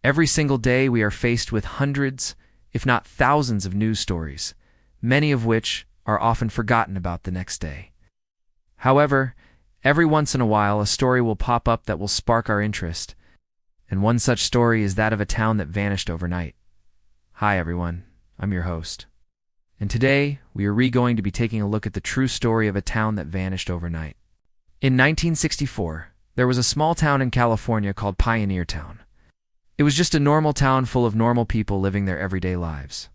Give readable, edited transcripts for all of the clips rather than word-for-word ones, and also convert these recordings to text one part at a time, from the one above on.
Every single day we are faced with hundreds, if not thousands of news stories, many of which are often forgotten about the next day. However, every once in a while a story will pop up that will spark our interest, and one such story is that of a town that vanished overnight. Hi everyone, I'm your host. And today, we are going to be taking a look at the true story of a town that vanished overnight. In 1964, there was a small town in California called Pioneer Town. It was just a normal town full of normal people living their everyday lives.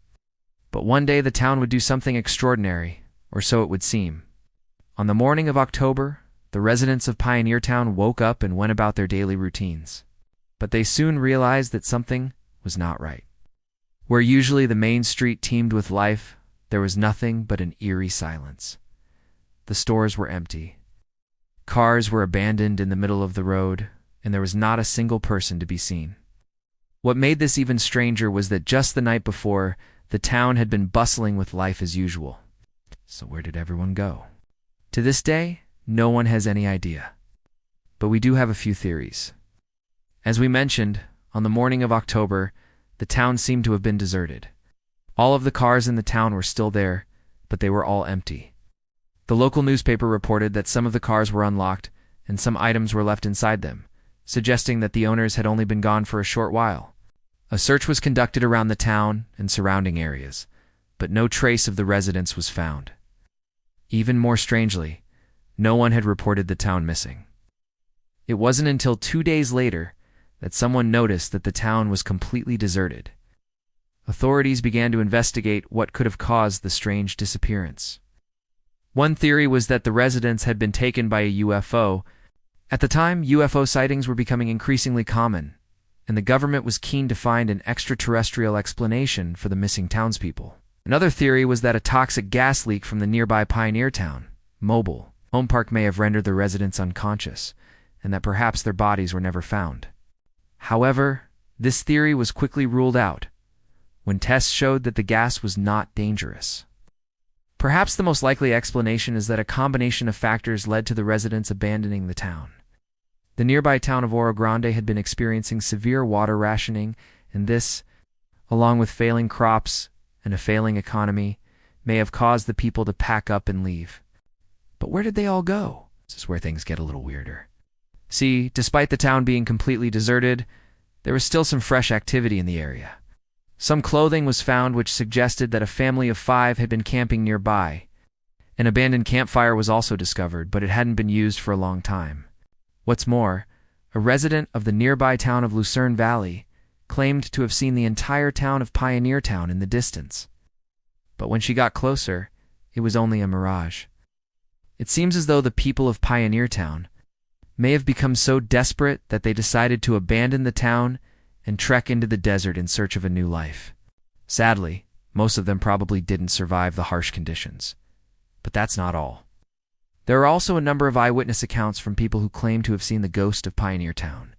But one day the town would do something extraordinary, or so it would seem. On the morning of October, the residents of Pioneer Town woke up and went about their daily routines. But they soon realized that something was not right. Where usually the main street teemed with life, there was nothing but an eerie silence. The stores were empty. Cars were abandoned in the middle of the road, and there was not a single person to be seen. What made this even stranger was that just the night before, the town had been bustling with life as usual. So where did everyone go? To this day, no one has any idea. But we do have a few theories. As we mentioned, on the morning of October, the town seemed to have been deserted. All of the cars in the town were still there, but they were all empty. The local newspaper reported that some of the cars were unlocked and some items were left inside them, suggesting that the owners had only been gone for a short while. A search was conducted around the town and surrounding areas, but no trace of the residents was found. Even more strangely, no one had reported the town missing. It wasn't until 2 days later that someone noticed that the town was completely deserted. Authorities began to investigate what could have caused the strange disappearance. One theory was that the residents had been taken by a UFO. At the time, UFO sightings were becoming increasingly common, and the government was keen to find an extraterrestrial explanation for the missing townspeople. Another theory was that a toxic gas leak from the nearby Pioneer Town, mobile home park may have rendered the residents unconscious, and that perhaps their bodies were never found. However, this theory was quickly ruled out when tests showed that the gas was not dangerous. Perhaps the most likely explanation is that a combination of factors led to the residents abandoning the town. The nearby town of Oro Grande had been experiencing severe water rationing, and this, along with failing crops and a failing economy, may have caused the people to pack up and leave. But where did they all go? This is where things get a little weirder. See, despite the town being completely deserted, there was still some fresh activity in the area. Some clothing was found which suggested that a family of 5 had been camping nearby. An abandoned campfire was also discovered, but it hadn't been used for a long time. What's more, a resident of the nearby town of Lucerne Valley claimed to have seen the entire town of Pioneer Town in the distance. But when she got closer, it was only a mirage. It seems as though the people of Pioneer Town may have become so desperate that they decided to abandon the town and trek into the desert in search of a new life. Sadly, most of them probably didn't survive the harsh conditions. But that's not all. There are also a number of eyewitness accounts from people who claim to have seen the ghost of Pioneer Town.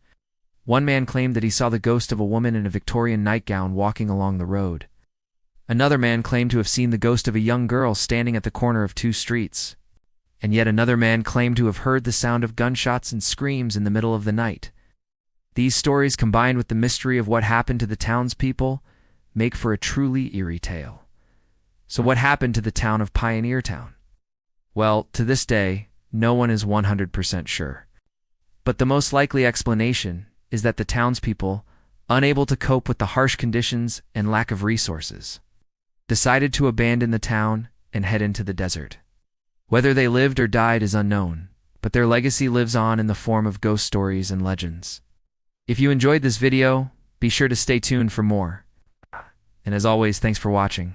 One man claimed that he saw the ghost of a woman in a Victorian nightgown walking along the road. Another man claimed to have seen the ghost of a young girl standing at the corner of 2 streets. And yet another man claimed to have heard the sound of gunshots and screams in the middle of the night. These stories, combined with the mystery of what happened to the townspeople, make for a truly eerie tale. So what happened to the town of Pioneer Town? Well, to this day, no one is 100% sure. But the most likely explanation is that the townspeople, unable to cope with the harsh conditions and lack of resources, decided to abandon the town and head into the desert. Whether they lived or died is unknown, but their legacy lives on in the form of ghost stories and legends. If you enjoyed this video, be sure to stay tuned for more. And as always, thanks for watching.